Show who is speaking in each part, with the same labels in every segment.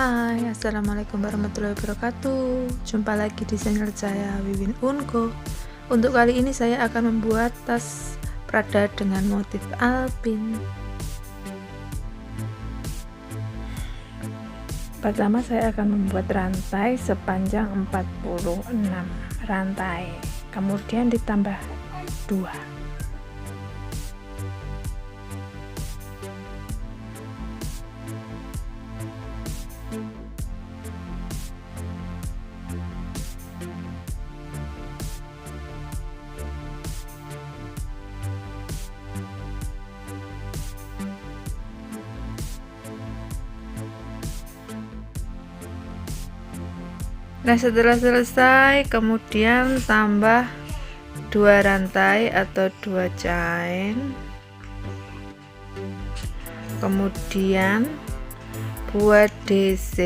Speaker 1: Hai, assalamualaikum warahmatullahi wabarakatuh. Jumpa lagi di channel saya, Wiwin Unko. Untuk kali ini saya akan membuat tas Prada dengan motif alpin. Pertama saya akan membuat rantai sepanjang 46 rantai, kemudian ditambah 2. Nah, setelah selesai kemudian tambah 2 rantai atau 2 chain, kemudian buat DC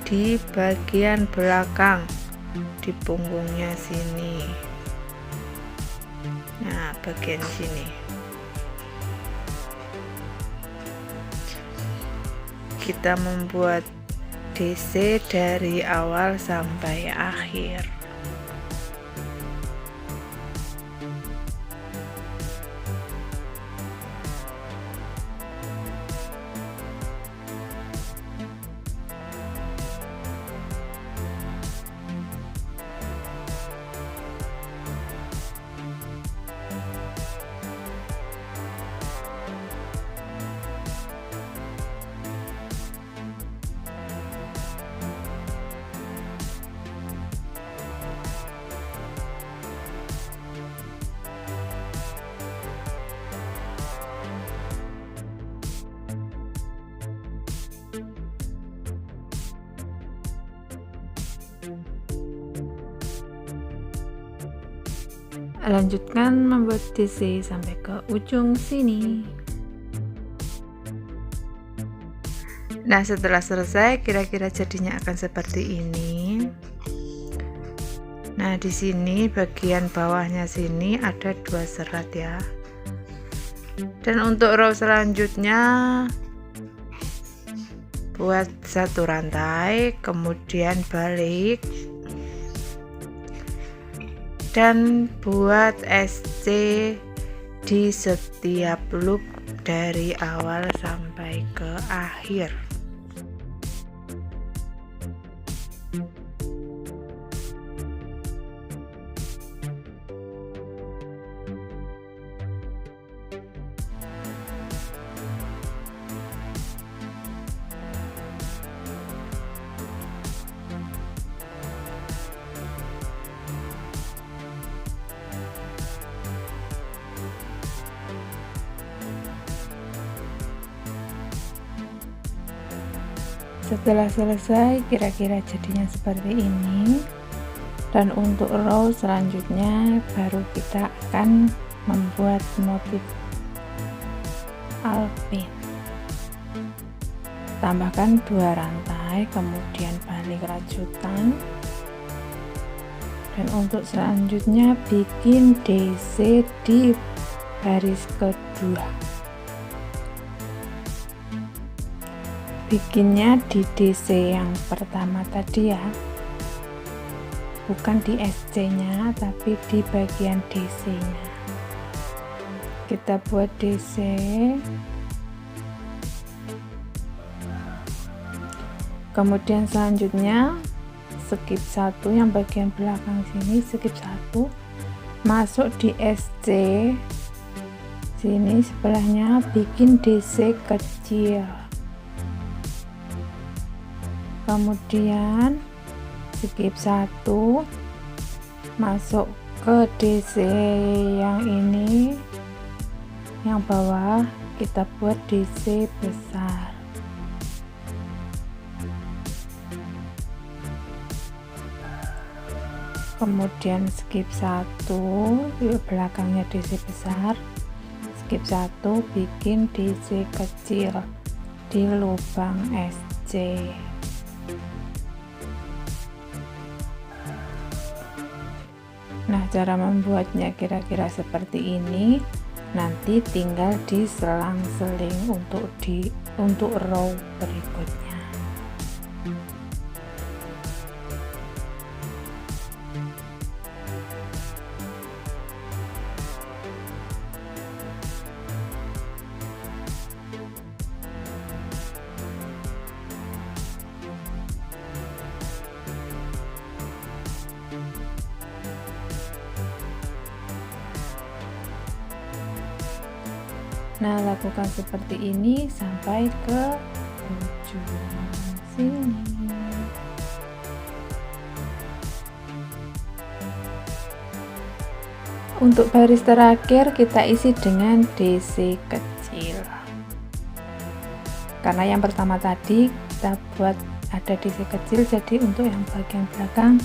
Speaker 1: di bagian belakang di punggungnya sini. Nah, bagian sini kita membuat DC dari awal sampai akhir. Lanjutkan membuat DC sampai ke ujung sini. Nah, setelah selesai kira-kira jadinya akan seperti ini. Nah, di sini bagian bawahnya sini ada 2 serat ya. Dan untuk row selanjutnya buat 1 rantai, kemudian balik dan buat SC di setiap loop dari awal sampai ke akhir. Setelah selesai kira-kira jadinya seperti ini. Dan untuk row selanjutnya baru kita akan membuat motif alpin. Tambahkan 2 rantai, kemudian balik rajutan. Dan untuk selanjutnya bikin DC di baris kedua. Bikinnya di DC yang pertama tadi ya, bukan di SC nya tapi di bagian DC nya. Kita buat DC, kemudian selanjutnya skip 1 yang bagian belakang sini, skip 1, masuk di SC sini sebelahnya, bikin DC kecil, kemudian skip 1, masuk ke DC yang ini, yang bawah kita buat DC besar. Kemudian skip 1, belakangnya DC besar, skip 1, bikin DC kecil di lubang SC. Nah, cara membuatnya kira-kira seperti ini. Nanti tinggal diselang-seling untuk row berikutnya. Nah, lakukan seperti ini sampai ke ujung sini. Untuk baris terakhir kita isi dengan DC kecil. Karena yang pertama tadi kita buat ada DC kecil, jadi untuk yang bagian belakang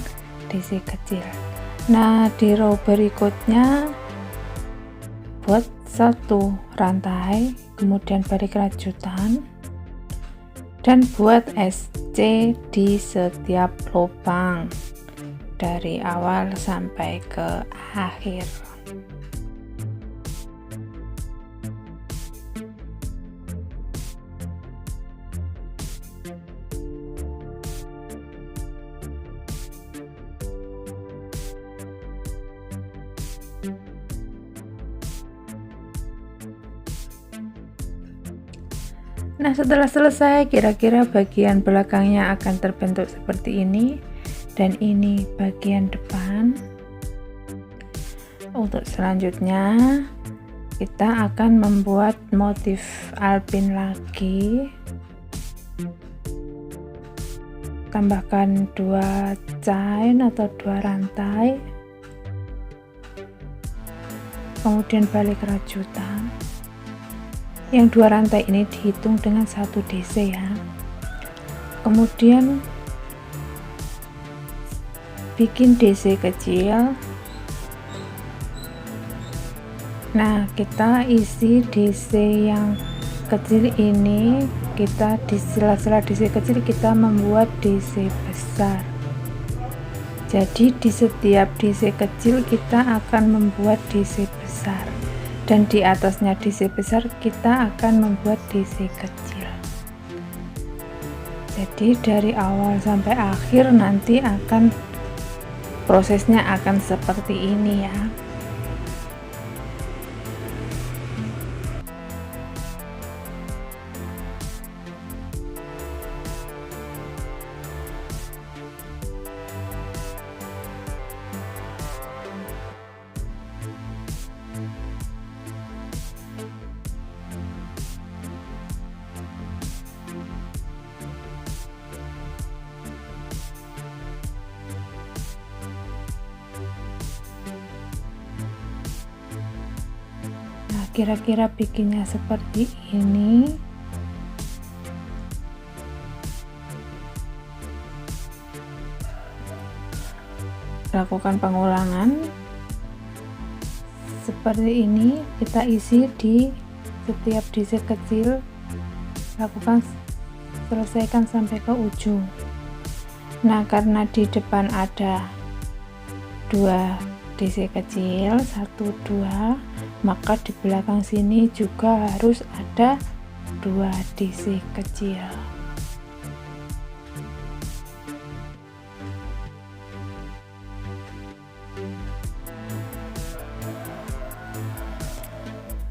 Speaker 1: DC kecil. Nah, di row berikutnya buat satu rantai, kemudian balik rajutan dan buat SC di setiap lubang dari awal sampai ke akhir. Nah, setelah selesai, kira-kira bagian belakangnya akan terbentuk seperti ini, dan ini bagian depan. Untuk selanjutnya, kita akan membuat motif alpin lagi. Tambahkan 2 chain atau 2 rantai, kemudian balik rajutan. Yang 2 rantai ini dihitung dengan 1 DC ya. Kemudian bikin DC kecil. Nah, kita isi DC yang kecil ini, kita di sela-sela DC kecil kita membuat DC besar. Jadi di setiap DC kecil kita akan membuat DC besar, dan di atasnya DC besar kita akan membuat DC kecil. Jadi dari awal sampai akhir nanti akan prosesnya akan seperti ini ya. Kira-kira bikinnya seperti ini. Lakukan pengulangan seperti ini, kita isi di setiap DC kecil, lakukan selesaikan sampai ke ujung. Nah, karena di depan ada 2 DC kecil, 1, 2, maka di belakang sini juga harus ada 2 DC kecil.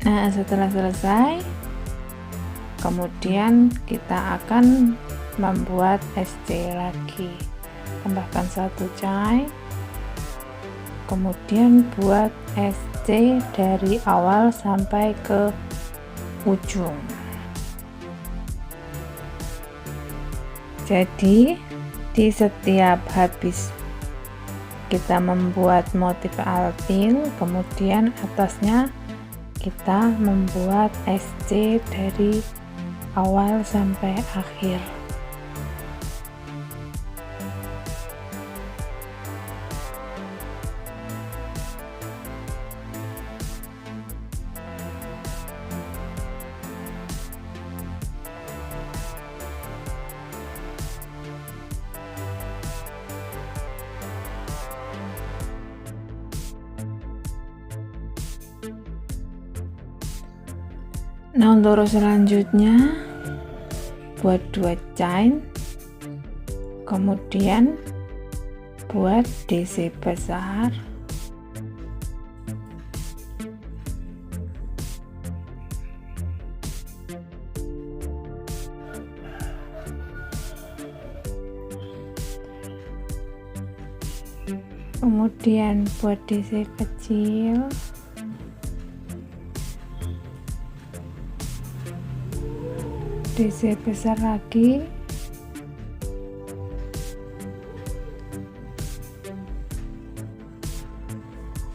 Speaker 1: Nah, setelah selesai, kemudian kita akan membuat SC lagi. Tambahkan 1 chain, kemudian buat SC dari awal sampai ke ujung. Jadi di setiap habis kita membuat motif alpin, kemudian atasnya kita membuat SC dari awal sampai akhir. Nah, untuk row selanjutnya buat 2 chain, Kemudian buat DC besar, kemudian buat DC kecil, DC besar lagi,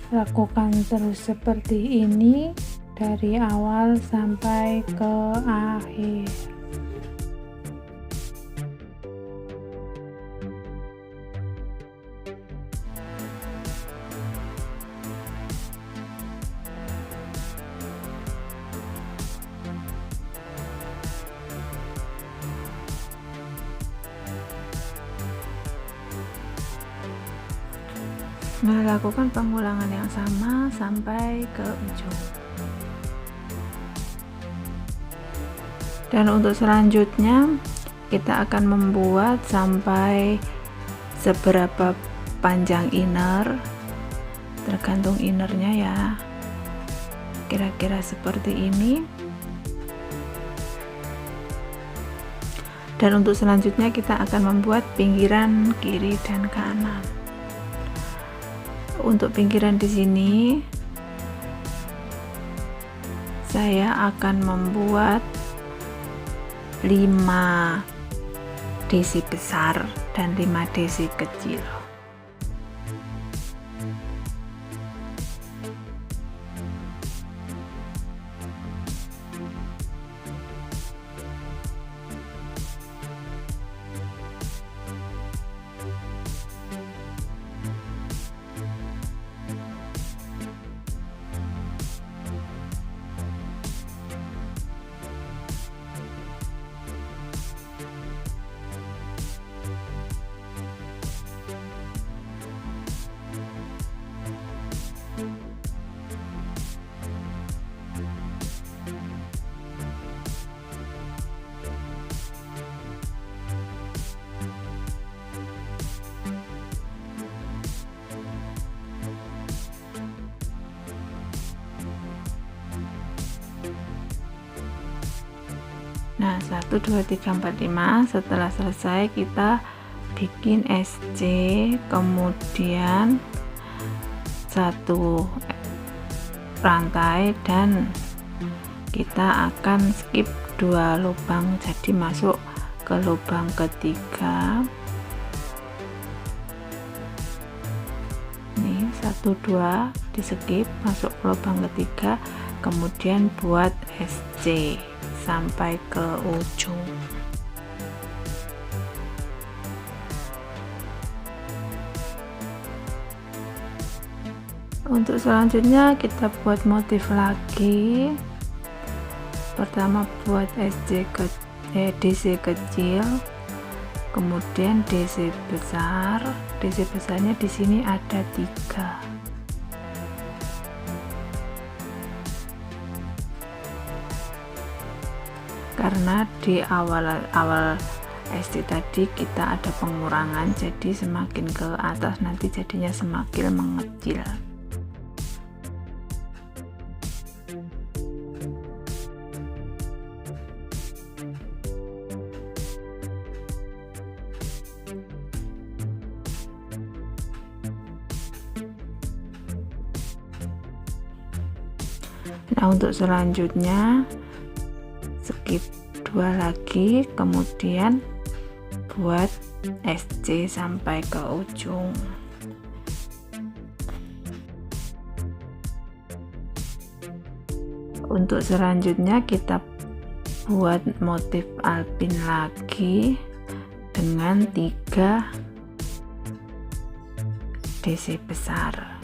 Speaker 1: lakukan terus seperti ini dari awal sampai ke akhir. Melakukan pengulangan yang sama sampai ke ujung. Dan untuk selanjutnya kita akan membuat sampai seberapa panjang inner, tergantung innernya ya, kira-kira seperti ini. Dan untuk selanjutnya kita akan membuat pinggiran kiri dan kanan. Untuk pinggiran di sini saya akan membuat 5 DC besar dan 5 DC kecil. Nah, 1 2 3 4 5. Setelah selesai kita bikin SC, kemudian 1 rantai dan kita akan skip 2 lubang, jadi masuk ke lubang ketiga. Ini 1 2 di skip, masuk ke lubang ketiga, kemudian buat SC sampai ke ujung. Untuk selanjutnya kita buat motif lagi. Pertama buat DC kecil, kemudian DC besar. DC besarnya di sini ada 3. Karena di awal SD tadi kita ada pengurangan, jadi semakin ke atas nanti jadinya semakin mengecil. Nah, untuk selanjutnya skip 2 lagi, kemudian buat SC sampai ke ujung. Untuk selanjutnya kita buat motif alpin lagi dengan 3 DC besar.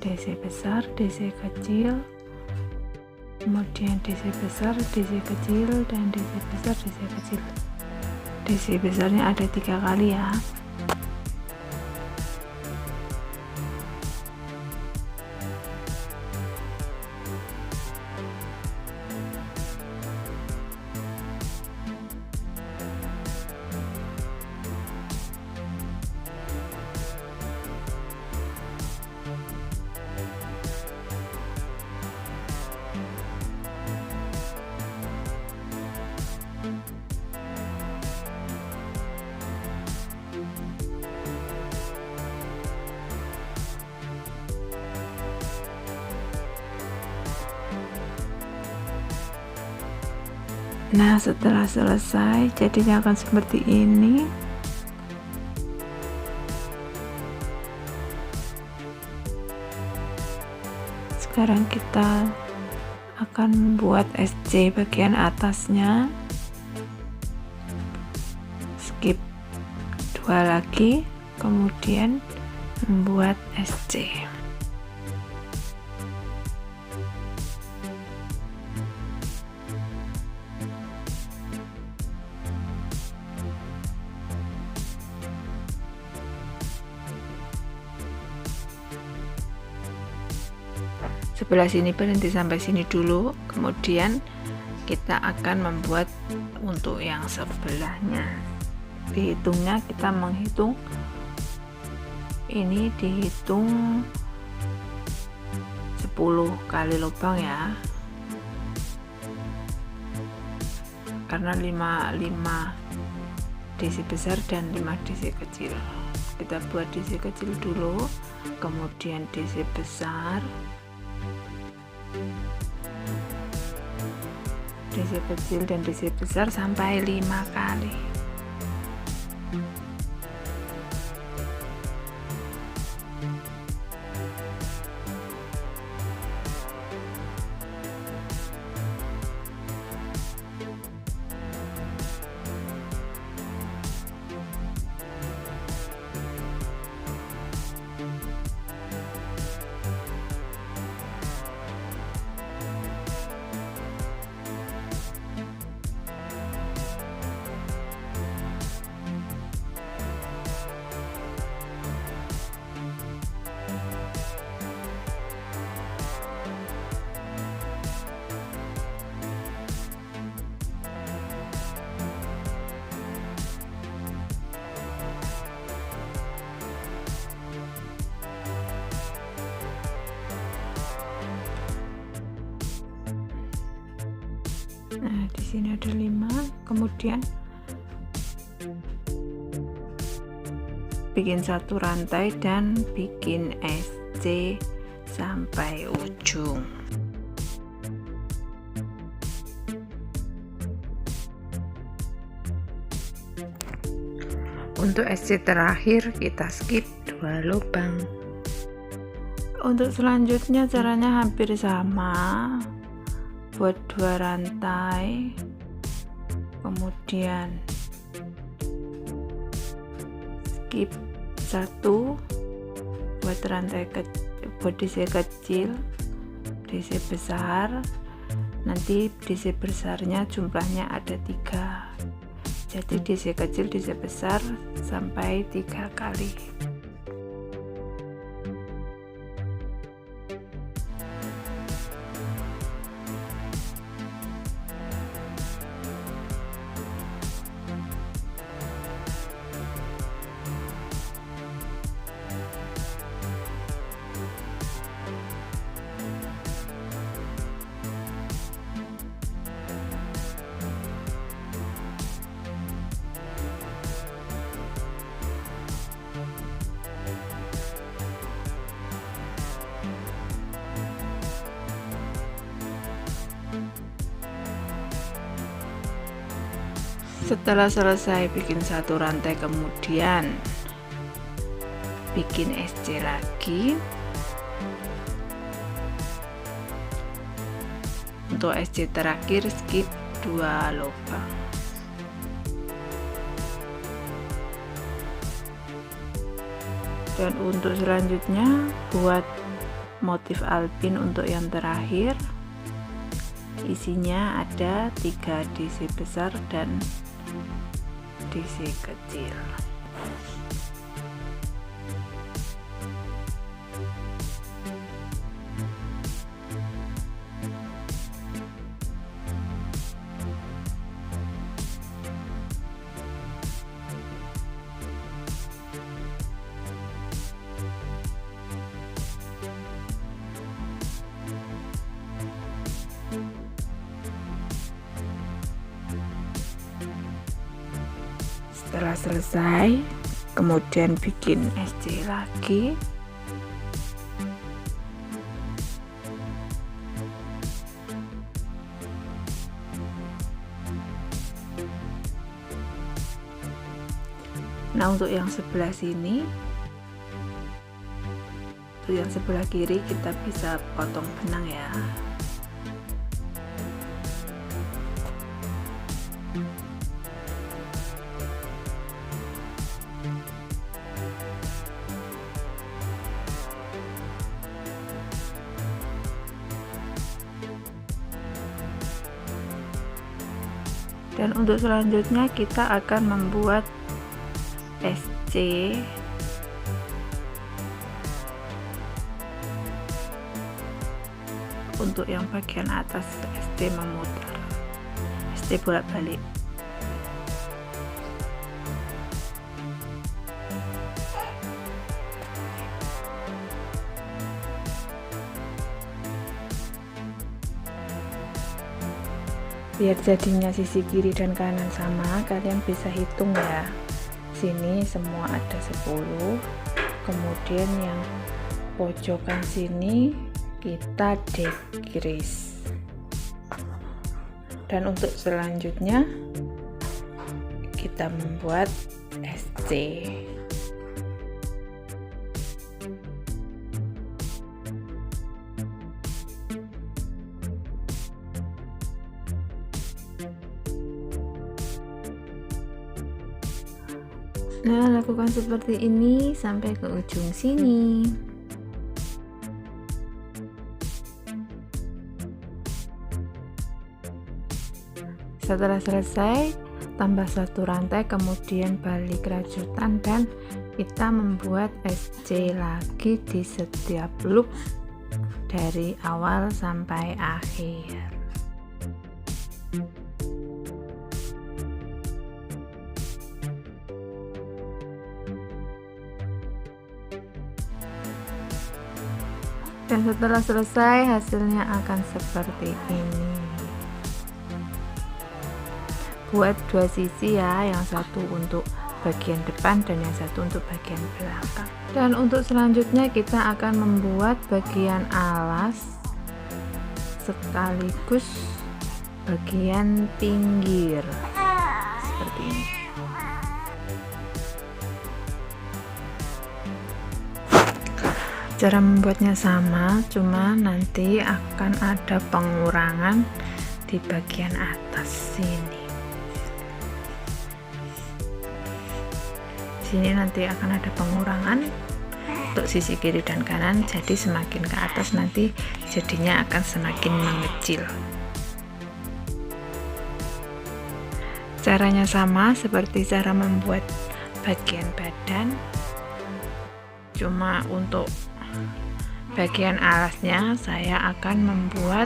Speaker 1: DC besar, DC kecil, kemudian DC besar, DC kecil, dan DC besar, DC kecil. DC besarnya ada 3 kali ya. Nah, setelah selesai jadinya akan seperti ini. Sekarang kita akan membuat SC bagian atasnya. Skip 2 lagi, kemudian membuat SC. Sebelah sini berhenti sampai sini dulu, kemudian kita akan membuat untuk yang sebelahnya. Dihitungnya, kita menghitung ini, dihitung 10 kali lubang ya, karena 5 DC besar dan 5 DC kecil. Kita buat DC kecil dulu, kemudian DC besar, DC kecil dan DC besar sampai 5 kali. Nah, di sini ada 5, kemudian bikin satu rantai dan bikin SC sampai ujung. Untuk SC terakhir kita skip 2 lubang. Untuk selanjutnya caranya hampir sama. Buat 2 rantai, kemudian skip 1 buat rantai buat DC kecil, DC besar. Nanti DC besarnya jumlahnya ada 3, jadi DC kecil, DC besar sampai 3 kali. Setelah selesai bikin satu rantai, kemudian bikin SC lagi. Untuk SC terakhir skip 2 lubang. Dan untuk selanjutnya buat motif alpin untuk yang terakhir. Isinya ada 3 DC besar dan DC kecil. Setelah selesai, kemudian bikin SC lagi. Nah, untuk yang sebelah sini, untuk yang sebelah kiri kita bisa potong benang ya. Dan untuk selanjutnya kita akan membuat SC untuk yang bagian atas. SC memutar, SC bolak-balik. Biar jadinya sisi kiri dan kanan sama, kalian bisa hitung ya. Sini semua ada 10, kemudian yang pojokan sini kita decrease. Dan untuk selanjutnya kita membuat SC. Nah, lakukan seperti ini sampai ke ujung sini. Setelah selesai, tambah 1 rantai, kemudian balik rajutan dan kita membuat SC lagi di setiap loop dari awal sampai akhir. Dan setelah selesai, hasilnya akan seperti ini. Buat 2 sisi ya, yang satu untuk bagian depan dan yang satu untuk bagian belakang. Dan untuk selanjutnya kita akan membuat bagian alas sekaligus bagian pinggir seperti ini. Cara membuatnya sama, cuma nanti akan ada pengurangan di bagian atas sini. Sini nanti akan ada pengurangan untuk sisi kiri dan kanan, jadi semakin ke atas nanti jadinya akan semakin mengecil. Caranya sama seperti cara membuat bagian badan, cuma untuk bagian alasnya saya akan membuat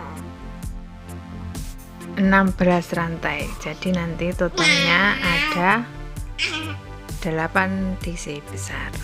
Speaker 1: 16 rantai, jadi nanti totalnya ada 8 DC besar.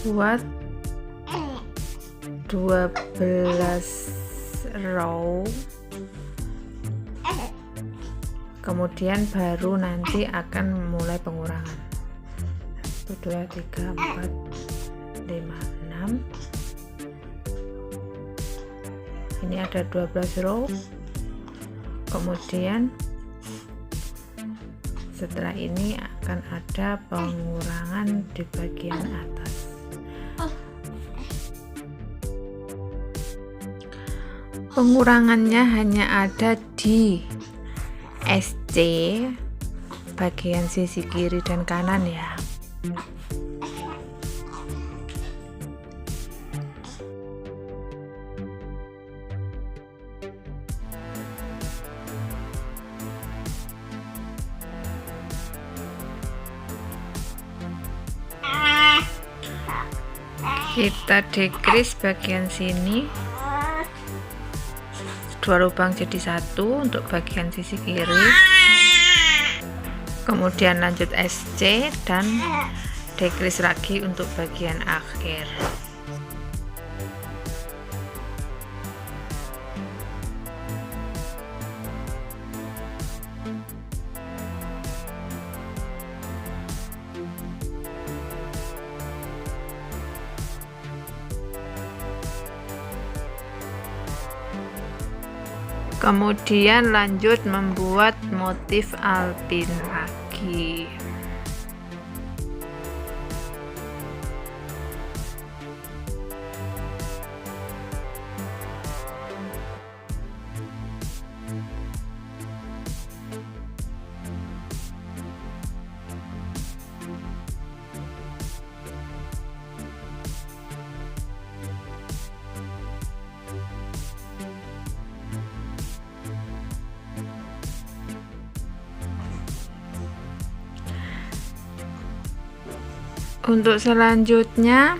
Speaker 1: buat 12 row, kemudian baru nanti akan mulai pengurangan. 1 2 3 4 5 6. Ini ada 12 row, kemudian setelah ini akan ada pengurangan di bagian atas. Pengurangannya hanya ada di SC bagian sisi kiri dan kanan ya. Kita decrease bagian sini 2 lubang jadi 1 untuk bagian sisi kiri, kemudian lanjut SC dan decrease lagi untuk bagian akhir. Kemudian lanjut membuat motif alpin lagi. Untuk selanjutnya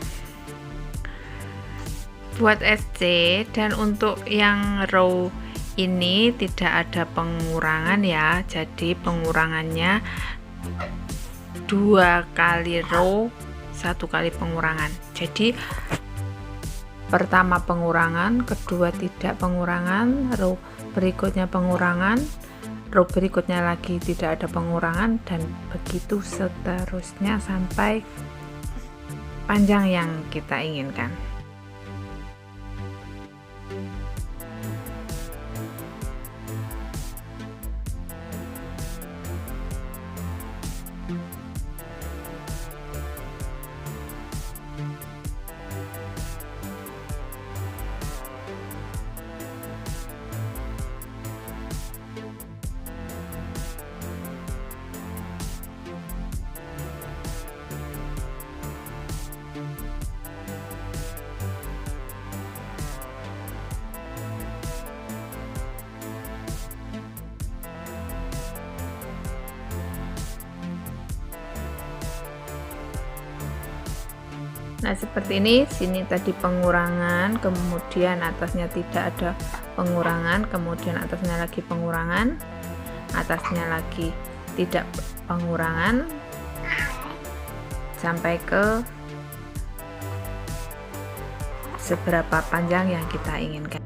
Speaker 1: buat SC, dan untuk yang row ini tidak ada pengurangan ya, jadi pengurangannya 2 kali row 1 kali pengurangan. Jadi pertama pengurangan, kedua tidak pengurangan, row berikutnya pengurangan, row berikutnya lagi tidak ada pengurangan, dan begitu seterusnya sampai panjang yang kita inginkan. Nah, seperti ini, sini tadi pengurangan, kemudian atasnya tidak ada pengurangan, kemudian atasnya lagi pengurangan, atasnya lagi tidak pengurangan, sampai ke seberapa panjang yang kita inginkan.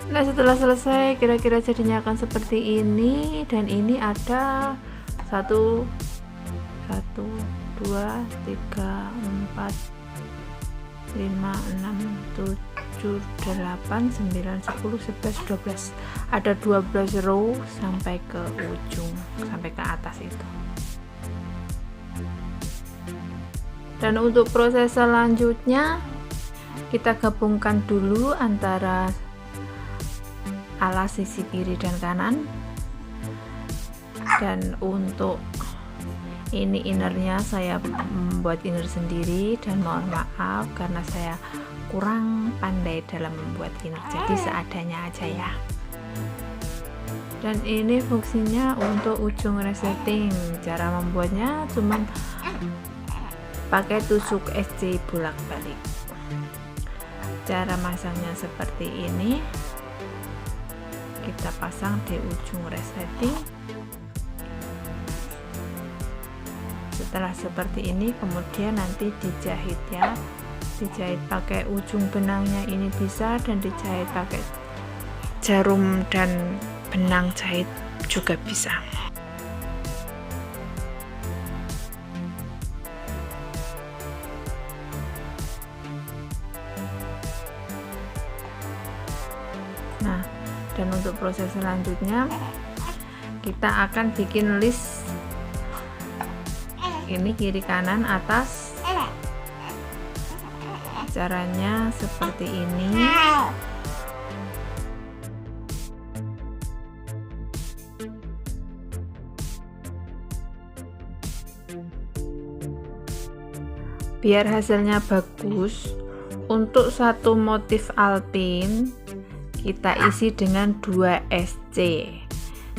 Speaker 1: Nah, setelah selesai kira-kira jadinya akan seperti ini, dan ini ada 1 2 3 4 5 6 7 8 9 10 11 12, ada 12 row sampai ke ujung, sampai ke atas itu. Dan untuk proses selanjutnya kita gabungkan dulu antara alas sisi kiri dan kanan. Dan untuk ini innernya saya membuat inner sendiri, dan mohon maaf karena saya kurang pandai dalam membuat inner, jadi seadanya aja ya. Dan ini fungsinya untuk ujung resetting. Cara membuatnya cuman pakai tusuk SC bolak-balik. Cara masangnya seperti ini, kita pasang di ujung resetting. Setelah seperti ini kemudian nanti dijahit ya, dijahit pakai ujung benangnya ini bisa, dan dijahit pakai jarum dan benang jahit juga bisa. Nah, dan untuk proses selanjutnya kita akan bikin list ini kiri kanan atas. Caranya seperti ini. Biar hasilnya bagus, untuk satu motif alpin kita isi dengan 2 SC.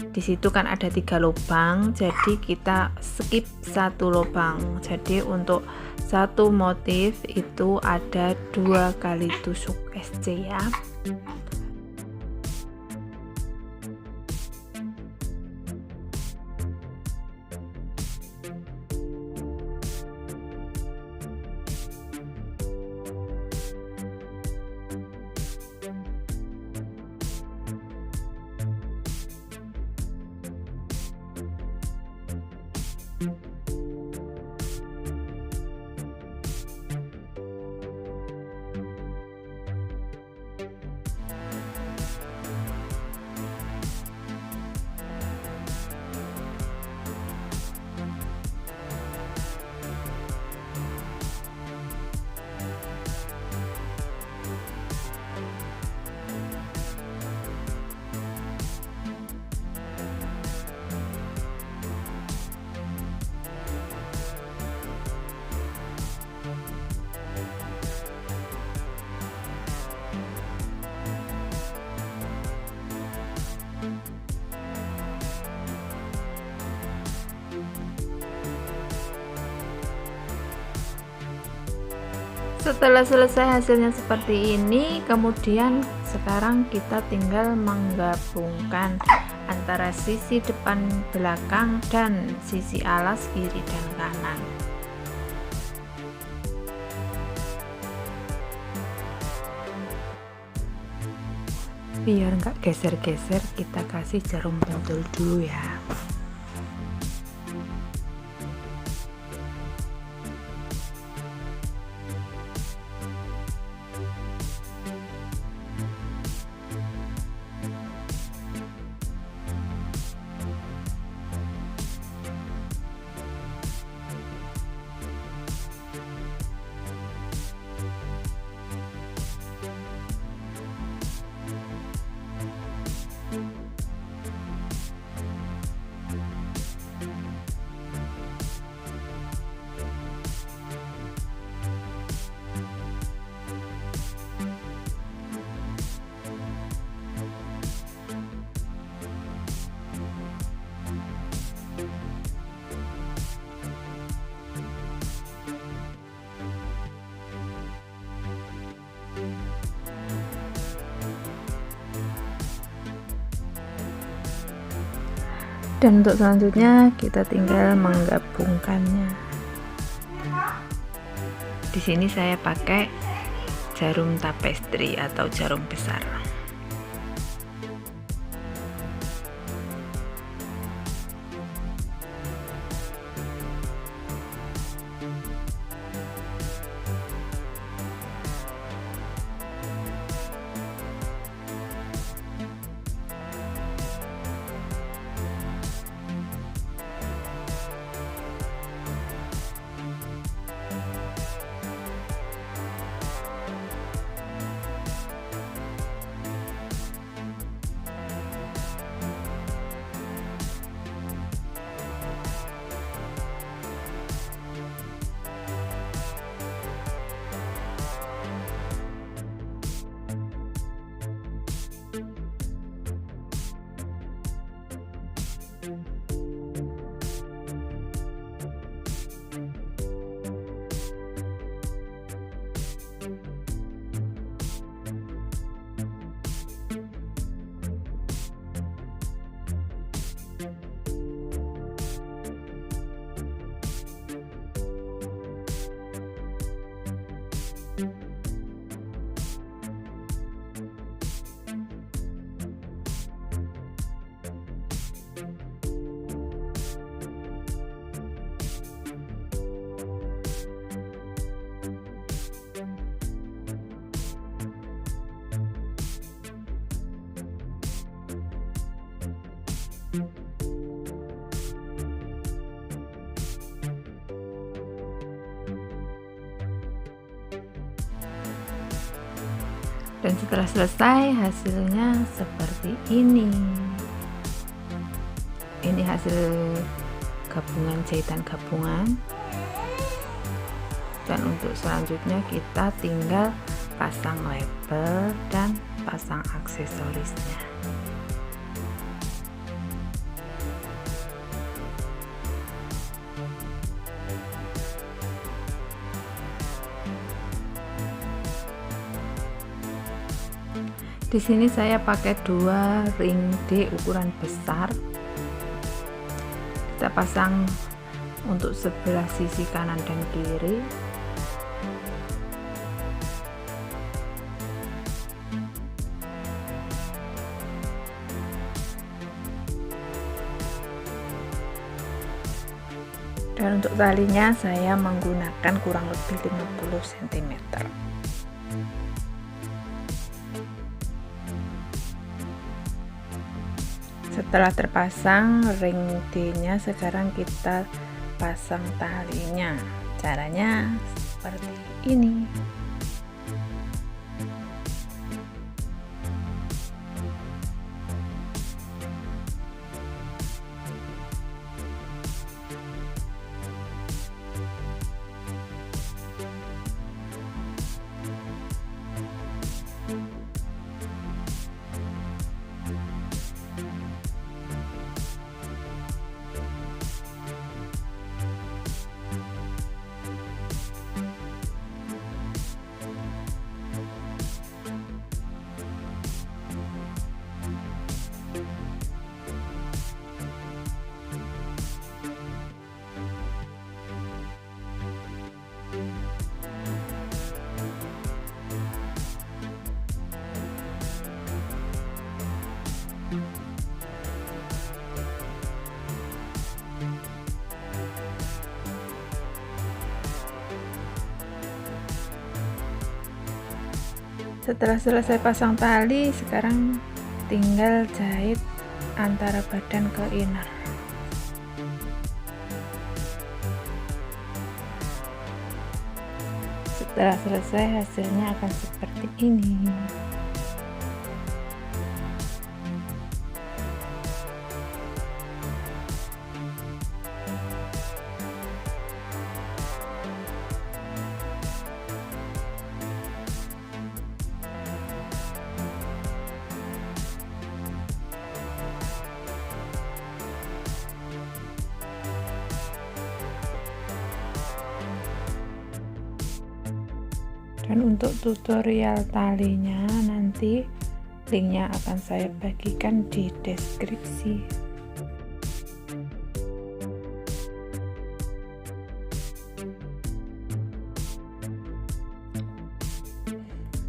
Speaker 1: Di situ kan ada 3 lubang, jadi kita skip 1 lubang. Jadi untuk satu motif itu ada 2 kali tusuk SC ya. Setelah selesai hasilnya seperti ini, kemudian sekarang kita tinggal menggabungkan antara sisi depan belakang dan sisi alas kiri dan kanan. Biar nggak geser-geser, kita kasih jarum pentul dulu ya. Dan untuk selanjutnya kita tinggal menggabungkannya. Di sini saya pakai jarum tapestri atau jarum besar. Dan setelah selesai, hasilnya seperti ini. Ini hasil gabungan, jahitan gabungan. Dan untuk selanjutnya kita tinggal pasang label dan pasang aksesorisnya. Di sini saya pakai 2 ring D ukuran besar. Kita pasang untuk sebelah sisi kanan dan kiri. Dan untuk talinya saya menggunakan kurang lebih 50 cm. Setelah terpasang ring D-nya, sekarang kita pasang talinya. Caranya seperti ini. Setelah selesai pasang tali, sekarang tinggal jahit antara badan ke inner. Setelah selesai, hasilnya akan seperti ini. Dan untuk tutorial talinya nanti linknya akan saya bagikan di deskripsi.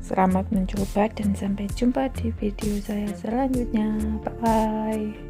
Speaker 1: Selamat mencoba dan sampai jumpa di video saya selanjutnya. Bye.